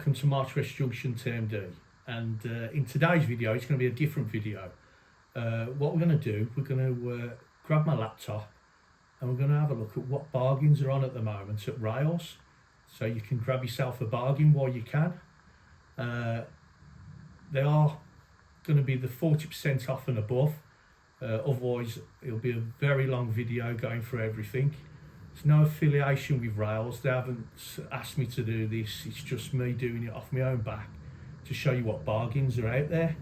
welcome to Marchwest Junction TMD, and in today's video it's going to be a different video. What we're going to do, we're going to grab my laptop and we're going to have a look at what bargains are on at the moment at rails, so you can grab yourself a bargain while you can. They are going to be the 40% off and above, otherwise it'll be a very long video going through everything. There's no affiliation with rails, they haven't asked me to do this, it's just me doing it off my own back to show you what bargains are out there.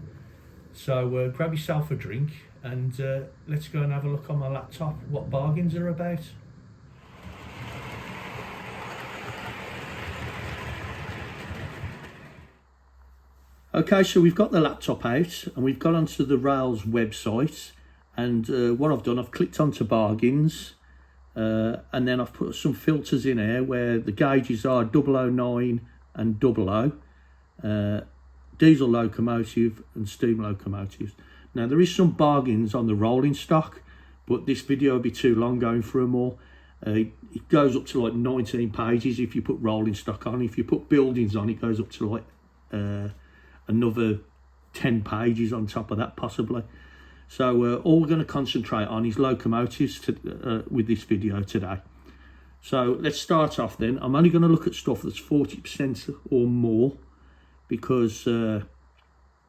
So grab yourself a drink and let's go and have a look on my laptop what bargains are about. Okay, so we've got the laptop out and we've got onto the rails website, and what I've done, I've clicked onto bargains. And then I've put some filters in here where the gauges are 009 and 00, diesel locomotive and steam locomotives. Now there is some bargains on the rolling stock, but this video will be too long going through them all. It goes up to like 19 pages if you put rolling stock on. If you put buildings on, it goes up to like another 10 pages on top of that possibly. So all we're going to concentrate on is locomotives with this video today. So let's start off then. I'm only going to look at stuff that's 40% or more, because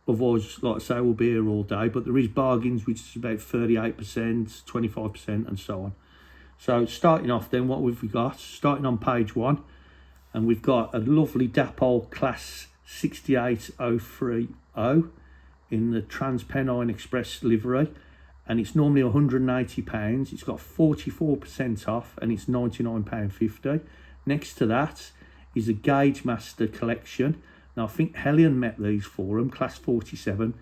otherwise, like I say, we'll be here all day. But there is bargains which is about 38%, 25% and so on. So starting off then, what have we got? Starting on page 1, and we've got a lovely Dapol Class 68030 in the Trans-Pennine Express livery, and it's normally £180. It's got 44% off and it's £99.50. Next to that is a Gauge Master collection. Now I think Hellion met these for them, Class 47.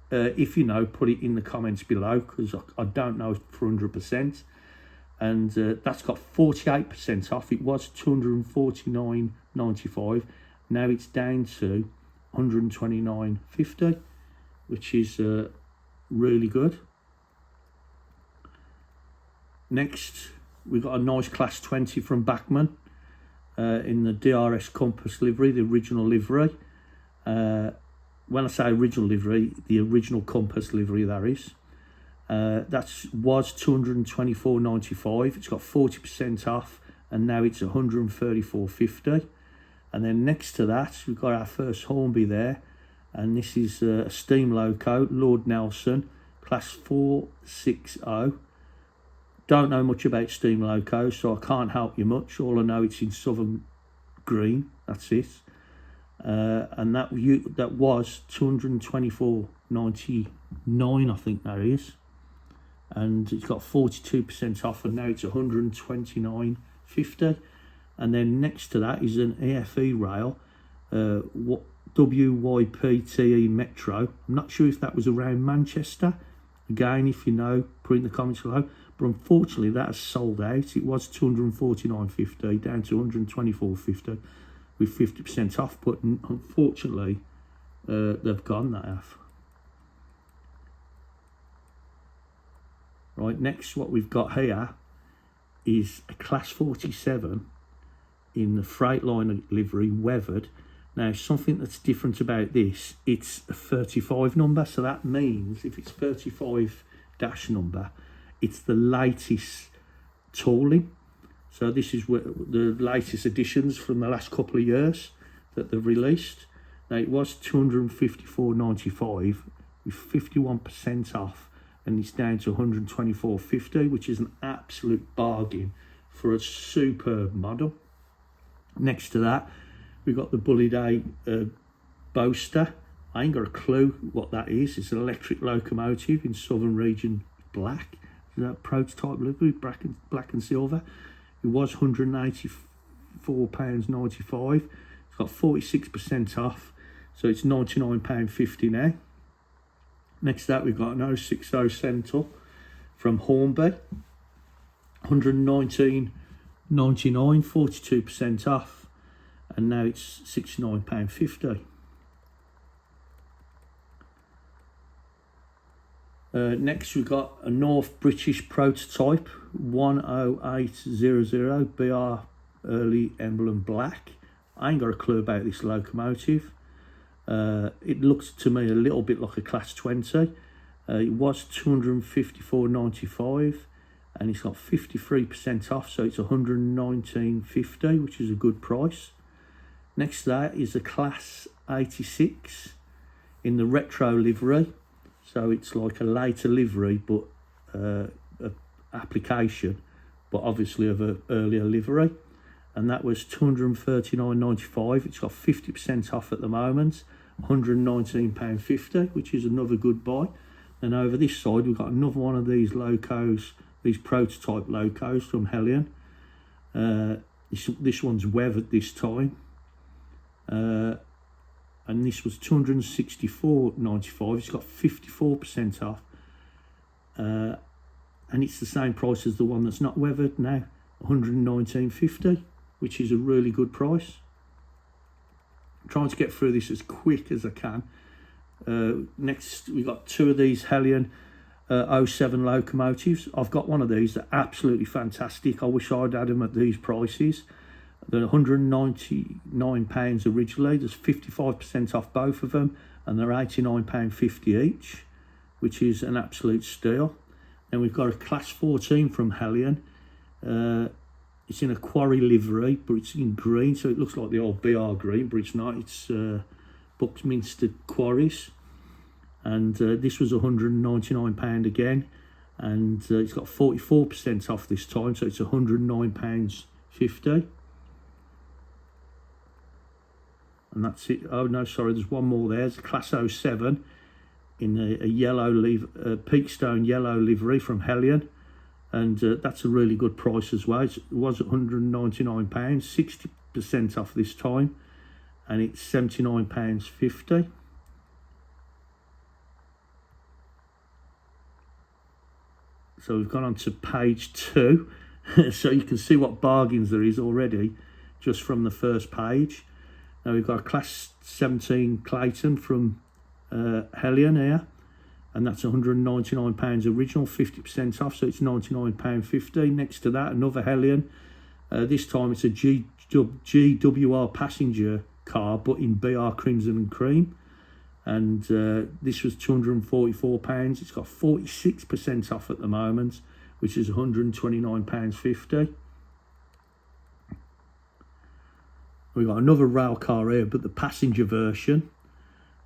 If you know, put it in the comments below, because I don't know for 100%. And that's got 48% off. It was £249.95. Now it's down to £129.50. which is really good. Next, we've got a nice Class 20 from Bachmann in the DRS Compass livery, the original livery. When I say original livery, the original Compass livery, that is. That was £224.95. It's got 40% off, and now it's £134.50. And then next to that, we've got our first Hornby there. And this is a steam loco, Lord Nelson, Class 460. Don't know much about steam locos, so I can't help you much. All I know, it's in Southern Green, that's it. And that was £224.99, I think that is. And it's got 42% off, and now it's £129.50. And then next to that is an EFE rail, WYPTE Metro. I'm not sure if that was around Manchester. Again, if you know, put in the comments below. But unfortunately, that has sold out. It was £249.50 down to £124.50 with 50% off. But unfortunately, they've gone that off. Right, next, what we've got here is a Class 47 in the Freightliner livery, weathered. Now, something that's different about this, it's a 35 number, so that means if it's 35 dash number, it's the latest tooling. So this is the latest additions from the last couple of years that they've released. Now, it was £254.95 with 51% off, and it's down to £124.50, which is an absolute bargain for a superb model. Next to that, we've got the Bully Day Boaster. I ain't got a clue what that is. It's an electric locomotive in Southern Region Black. Is that prototype livery, black and silver? It was £184.95. It's got 46% off, so it's £99.50 now. Next to that, we've got an 060 Centaur from Hornby. £119.99, 42% off. And now it's £69.50. Next we've got a North British prototype 10800 BR Early Emblem Black. I ain't got a clue about this locomotive. It looks to me a little bit like a Class 20. It was $254.95 and it's got 53% off, so it's $119.50, which is a good price. Next to that is a Class 86 in the retro livery, so it's like a later livery but application, but obviously of an earlier livery, and that was $239.95. It's got 50% off at the moment, £119.50, which is another good buy. And over this side we've got another one of these locos, these prototype locos from Hellion. This one's weathered this time, and this was $264.95. It's got 54% off, and it's the same price as the one that's not weathered now, $119.50, which is a really good price. I'm trying to get through this as quick as I can. Next we've got two of these Hellion 07 locomotives. I've got one of these. They're absolutely fantastic. I wish I'd had them at these prices. They're £199 originally. There's 55% off both of them, and they're £89.50 each, which is an absolute steal. Then we've got a Class 14 from Hellion. It's in a quarry livery, but it's in green, so it looks like the old BR green, but it's not. It's Buckminster Quarries, and this was £199 again, and it's got 44% off this time, so it's £109.50. And that's it. Oh no, sorry, there's one more there. There's a Class 07 in a yellow Peakstone yellow livery from Hellion, and that's a really good price as well. It was £199, 60% off this time, and it's £79.50. So we've gone on to page 2, so you can see what bargains there is already just from the first page. Now we've got a Class 17 Clayton from Hellion here, and that's £199 original, 50% off, so it's £99.50. Next to that, another Hellion. This time it's a GWR passenger car, but in BR Crimson and Cream, and this was £244. It's got 46% off at the moment, which is £129.50. We've got another rail car here, but the passenger version,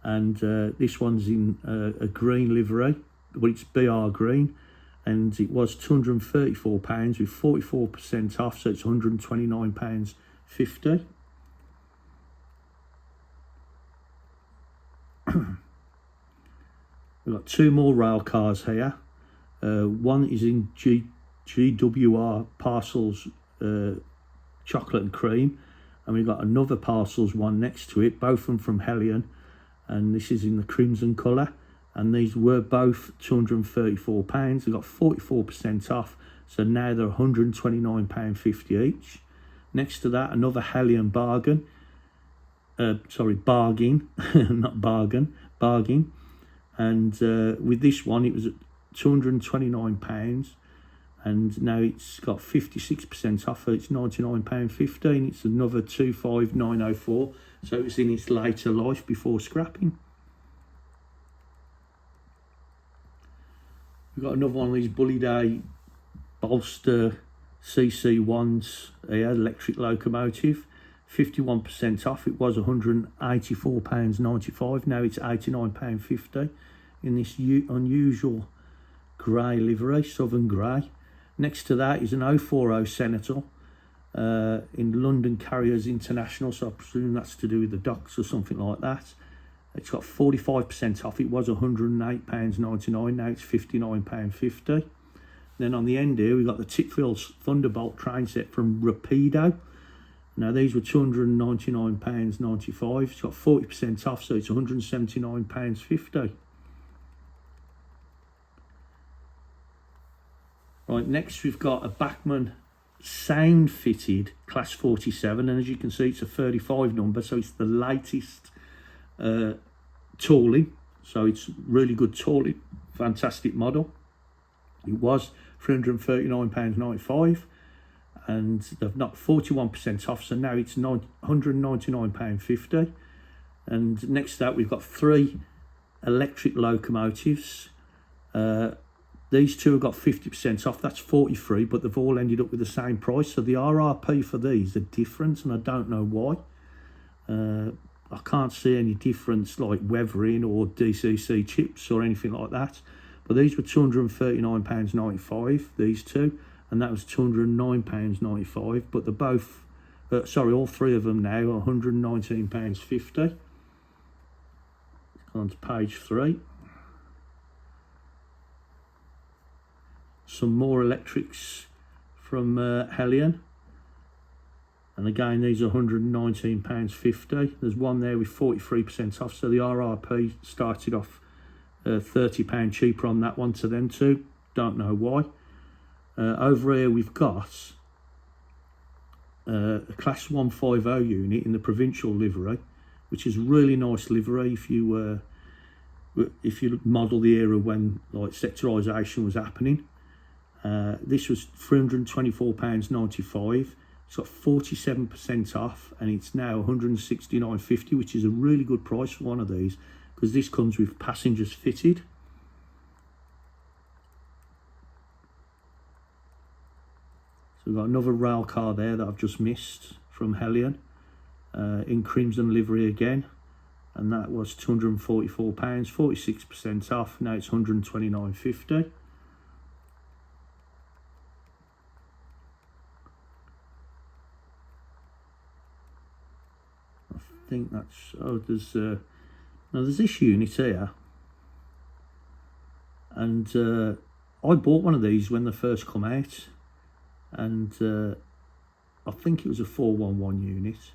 and this one's in a green livery, but it's BR green, and it was £234 with 44% off, so it's £129.50. We've got two more rail cars here. One is in GWR Parcels chocolate and cream, and we've got another Parcels one next to it, both of them from Hellion, and this is in the crimson colour, and these were both £234. They got 44% off, so now they're £129.50 each. Next to that, another Hellion bargain, bargain, not bargain, bargain. And with this one, it was at £229, and now it's got 56% off, so it's £99.50, and it's another 25904, so it's in its later life before scrapping. We've got another one of these Bully Day Bolster CC1s here, electric locomotive, 51% off. It was £184.95, now it's £89.50 in this unusual grey livery, southern grey. Next to that is an 040 Senator in London Carriers International, so I presume that's to do with the docks or something like that. It's got 45% off. It was £108.99, now it's £59.50. Then on the end here, we've got the Titfield Thunderbolt train set from Rapido. Now these were £299.95. It's got 40% off, so it's £179.50. Right, next we've got a Bachmann sound fitted Class 47, and as you can see, it's a 35 number, so it's the latest tooling, so it's really good tooling, fantastic model. It was £339.95, and they've knocked 41% off, so now it's £199.50. And next to that, we've got 3 electric locomotives. These 2 have got 50% off, that's 43, but they've all ended up with the same price. So the RRP for these are different, and I don't know why. I can't see any difference like weathering or DCC chips or anything like that. But these were £239.95, these 2, and that was £209.95. But they're both, all 3 of them now are £119.50. On to page 3. Some more electrics from Hellion, and again these are £119.50. There's one there with 43% off, so the RRP started off £30 cheaper on that one to them too. Don't know why. Over here we've got a class 150 unit in the provincial livery, which is really nice livery if you model the era when like sectorisation was happening. This was £324.95. It's got 47% off, and it's now £169.50, which is a really good price for one of these, because this comes with passengers fitted. So we've got another rail car there that I've just missed from Hellion, in crimson livery again, and that was £244, 46% off. Now it's £129.50. I think that's, there's this unit here, and I bought one of these when they first come out, and I think it was a 411 unit,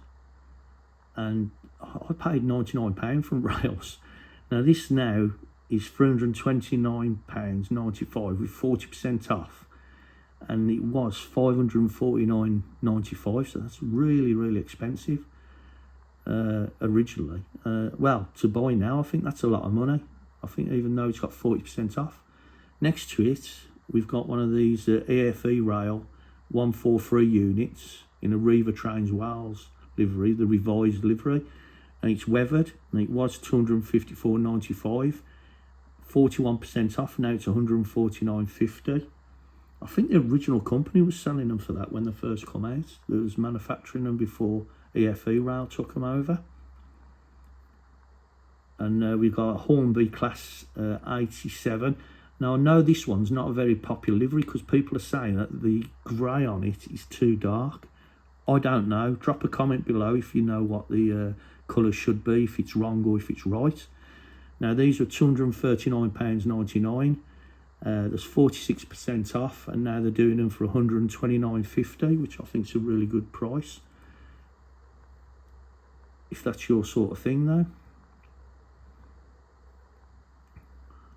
and I paid £99 from Rails. Now this now is £329.95 with 40% off, and it was £549.95, so that's really, really expensive originally. Well, to buy now, I think that's a lot of money. I think even though it's got 40% off. Next to it, we've got one of these EFE Rail 143 units in a Riva Trains Wales livery, the revised livery, and it's weathered, and it was £254.95, 41% off. Now it's £149.50. I think the original company was selling them for that when they first come out. It was manufacturing them before EFE Rail took them over. And we've got a Hornby class 87. Now I know this one's not a very popular livery because people are saying that the grey on it is too dark. I don't know. Drop a comment below if you know what the colour should be, if it's wrong or if it's right. Now these were £239.99. There's 46% off, and now they're doing them for £129.50, which I think is a really good price, if that's your sort of thing though.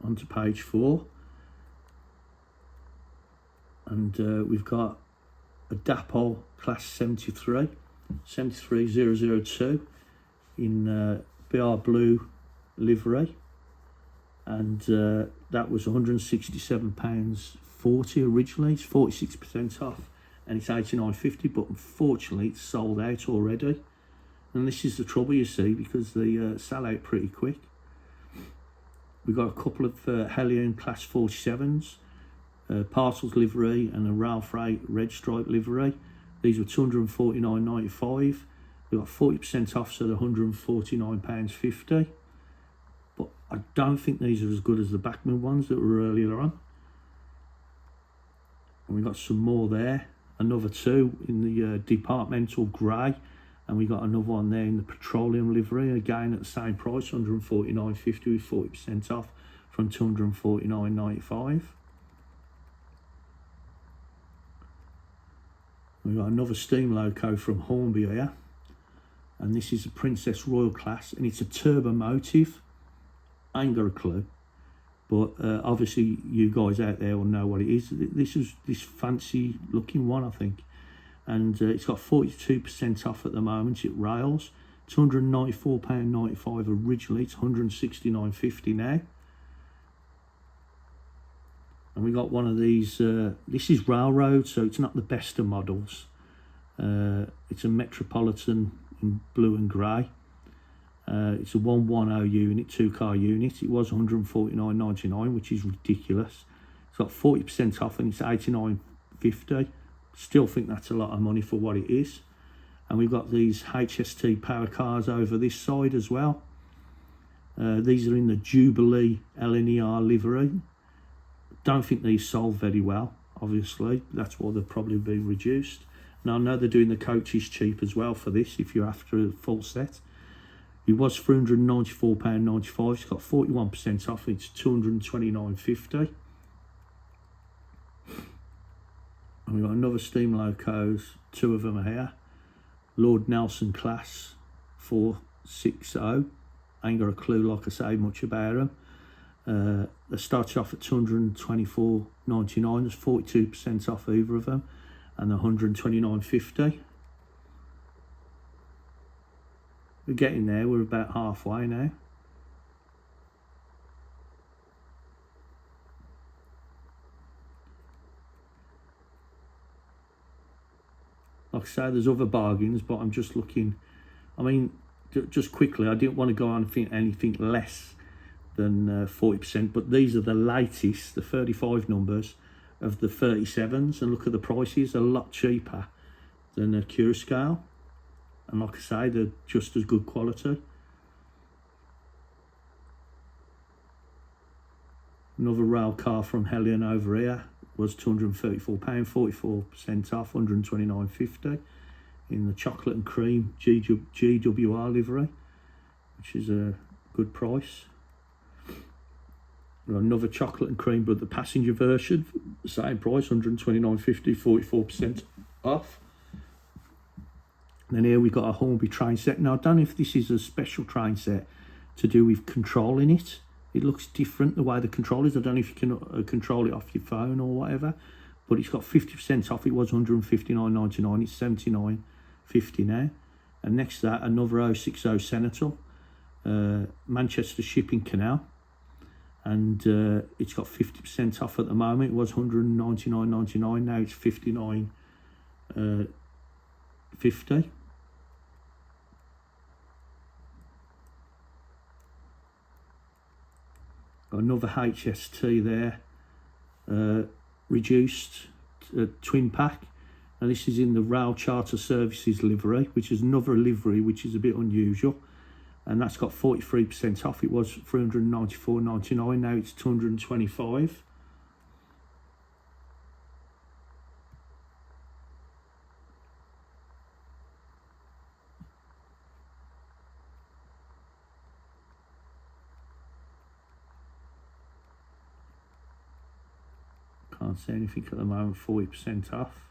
On to page 4, and we've got a Dapol class 73002 in BR blue livery, and that was £167.40 originally. It's 46% off, and it's £89.50, but unfortunately it's sold out already. And this is the trouble, you see, because they sell out pretty quick. We've got a couple of Hellion class 47s, parcels livery and a rail freight red stripe livery. These were £249.95. They got 40% off, so they're £149.50. But I don't think these are as good as the Bachmann ones that were earlier on. And we got some more there, another 2 in the departmental grey, and we got another one there in the petroleum livery, again at the same price, £149.50 with 40% off from £249.95. We've got another steam loco from Hornby here, and this is a Princess Royal class, and it's a turbo motive. I ain't got a clue, but obviously you guys out there will know what it is. This is this fancy looking one, I think, and it's got 42% off at the moment. It rails £294.95 originally. It's £169.50 now. And we got one of these, this is railroad, so it's not the best of models. It's a Metropolitan in blue and grey. It's a 110 unit, 2-car unit. It was £149.99, which is ridiculous. It's got 40% off and it's £89.50. Still think that's a lot of money for what it is. And we've got these HST power cars over this side as well. These are in the Jubilee LNER livery. Don't think these sold very well, obviously. That's why they've probably been reduced. Now I know they're doing the coaches cheap as well for this if you're after a full set. It was £394.95. It's got 41% off. It's £229.50. And we've got another steam locos. 2 of them are here. Lord Nelson class 460. I ain't got a clue, like I say, much about them. They started off at £224.99. There's 42% off either of them, and they're £129.50. We're getting there. We're about halfway now. Like I say, there's other bargains, but I'm just looking. I mean, just quickly, I didn't want to go on and think anything less than 40%, but these are the latest, the 35 numbers of the 37s, and look at the prices, a lot cheaper than a Curascale. And like I say, they're just as good quality. Another rail car from Hellion over here was £234, 44% off, £129.50 in the chocolate and cream GWR livery, which is a good price. Another chocolate and cream, but the passenger version, same price, £129.50, 44% off. And then here we've got a Hornby train set. Now I don't know if this is a special train set to do with controlling it. It looks different the way the control is. I don't know if you can control it off your phone or whatever, but it's got 50% off. It was £159.99. It's £79.50 now. And next to that, another 060 Senator, Manchester Shipping Canal, and it's got 50% off at the moment. It was £199.99. Now it's £59.50. Got another HST there, reduced twin pack, and this is in the Rail Charter Services livery, which is another livery which is a bit unusual, and that's got 43% off. It was £394.99. Now it's £225. Can't see anything at the moment. 40% off,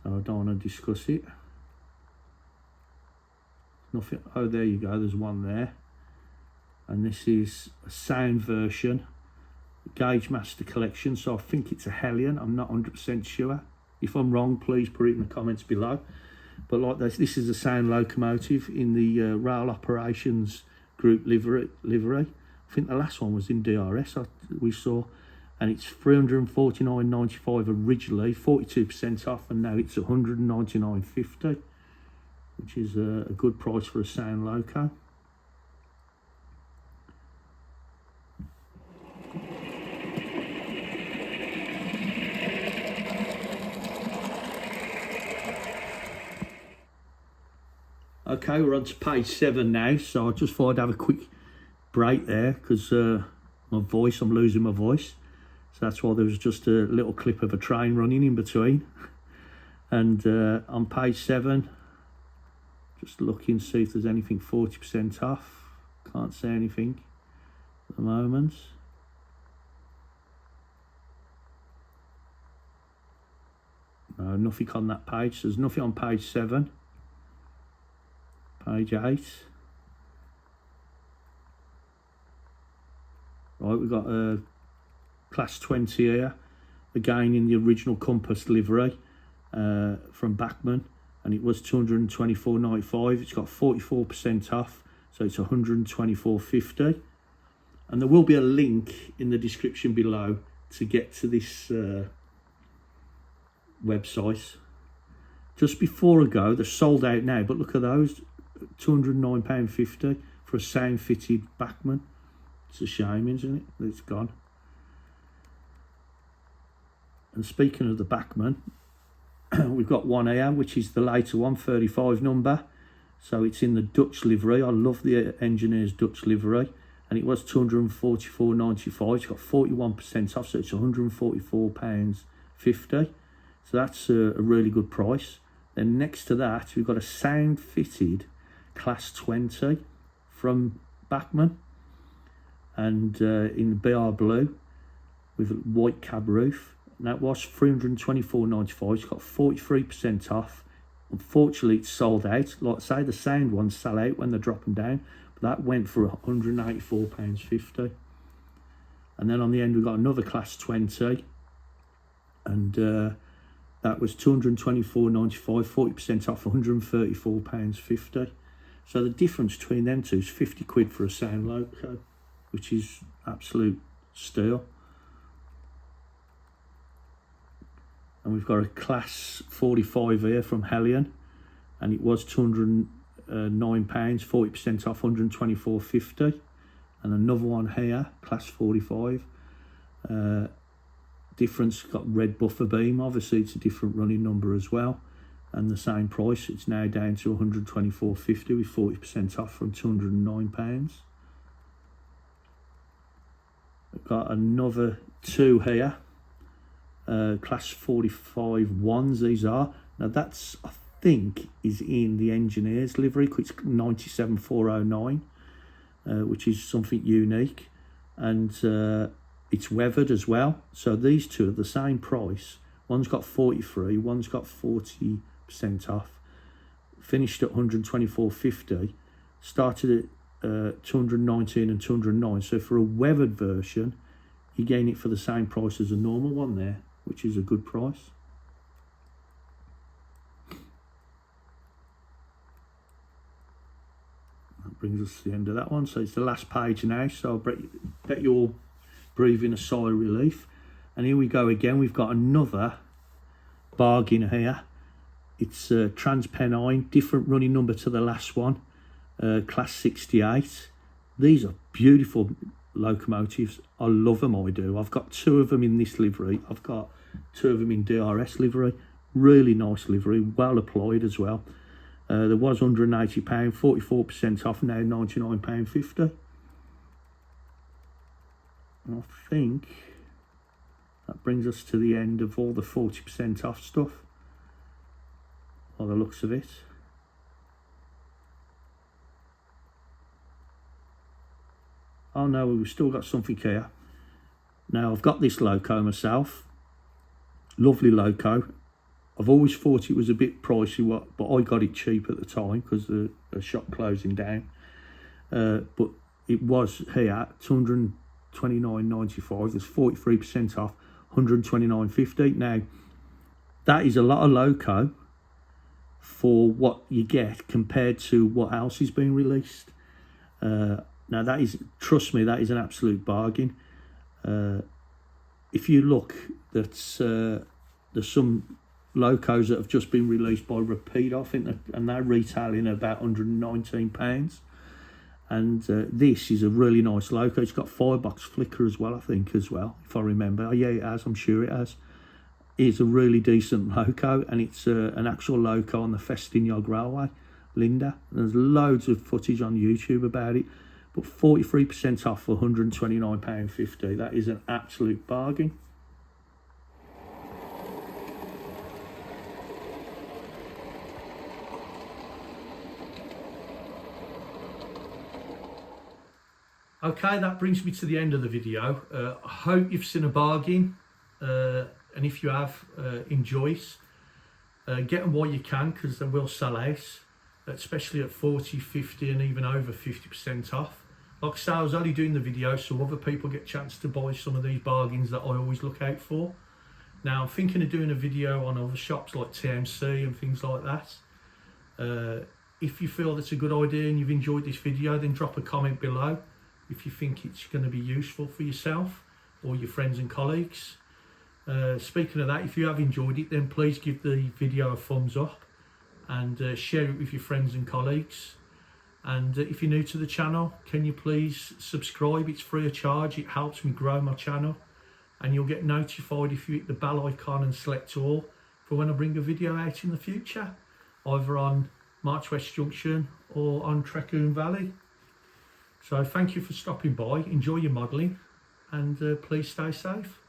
so I don't want to discuss it. Nothing. Oh, there you go, there's one there, and this is a sound version, Gauge Master Collection, so I think it's a Hellion. I'm not 100% sure. If I'm wrong, please put it in the comments below. But like this is a sound locomotive in the Rail Operations Group livery. I think the last one was in DRS we saw, and it's £349.95 originally, 42% off, and now it's £199.50, which is a good price for a sound loco. Okay, we're on to page 7 now, so I just thought I'd have a quick break there because I'm losing my voice. So that's why there was just a little clip of a train running in between. And on page 7, just looking to see if there's anything 40% off. Can't see anything at the moment. No, nothing on that page. There's nothing on page 7. Page 8. Right, we've got a class 20 here, again in the original Compass livery from Bachmann, and it was £224.95. It's got 44% off, so it's £124.50. And there will be a link in the description below to get to this website. Just before I go, they're sold out now, but look at those, £209.50 for a sound fitted Bachmann. It's a shame, isn't it, that it's gone. And speaking of the Bachmann, we've got one here, which is the later one, 35 number. So it's in the Dutch livery. I love the engineer's Dutch livery. And it was £244.95. It's got 41% off, so it's £144.50. So that's a really good price. Then next to that, we've got a sound fitted Class 20 from Bachmann, and in BR blue with a white cab roof. And that was £324.95. It's got 43% off. Unfortunately, it's sold out. Like I say, the sound ones sell out when they're dropping down. But that went for £184.50. And then on the end, we've got another Class 20. And that was £224.95, 40% off, £134.50. So the difference between them two is 50 quid for a sound loco, which is absolute steal. And we've got a Class 45 here from Hellion, and it was £209, 40% off, £124.50. And another one here, Class 45. Difference, got red buffer beam. Obviously, it's a different running number as well, and the same price. It's now down to £124.50 with 40% off from £209. We've got another two here. Class 45 ones, these are. Now that's, I think, is in the engineer's livery. It's 97409, which is something unique, and it's weathered as well. So these two are the same price. One's got 43, one's got 40% off. Finished at £124.50. Started at 219 and 209. So for a weathered version, you gain it for the same price as a normal one there, which is a good price. That brings us to the end of that one. So it's the last page now. So I bet you're all breathing a sigh of relief. And here we go again. We've got another bargain here. It's Transpennine, different running number to the last one. Class 68. These are beautiful locomotives. I love them, I do. I've got two of them in this livery. I've got two of them in DRS livery. Really nice livery, well applied as well. There was £180, 44% off, now £99.50. I think that brings us to the end of all the 40% off stuff, by the looks of it. Oh no, we've still got something here. Now, I've got this loco myself. Lovely loco. I've always thought it was a bit pricey, but I got it cheap at the time because the shop closing down. But it was here, £229.95. There's 43% off, £129.50. Now, that is a lot of loco for what you get compared to what else is being released. Now, that is, trust me, that is an absolute bargain. If you look, there's some locos that have just been released by Repeat, I think, and they're retailing at about £119. And this is a really nice loco. It's got firebox flicker as well, I think, as well, if I remember. Oh, yeah, it has. I'm sure it has. It's a really decent loco, and it's an actual loco on the Festiniog Railway, Linda. There's loads of footage on YouTube about it, but 43% off for £129.50. That is an absolute bargain. Okay, that brings me to the end of the video. I hope you've seen a bargain, and if you have, enjoy it. Get them while you can, because they will sell out, especially at 40, 50 and even over 50% off. Like I say, I was only doing the video so other people get a chance to buy some of these bargains that I always look out for. Now, I'm thinking of doing a video on other shops like TMC and things like that. If you feel that's a good idea and you've enjoyed this video, then drop a comment below if you think it's going to be useful for yourself. or your friends and colleagues. Speaking of that, if you have enjoyed it, then please give the video a thumbs up and share it with your friends and colleagues. And if you're new to the channel, can you please subscribe? It's free of charge. It helps me grow my channel, and you'll get notified if you hit the bell icon and select all for when I bring a video out in the future, either on March West Junction or on Treckoon Valley. So thank you for stopping by. Enjoy your modelling, and please stay safe.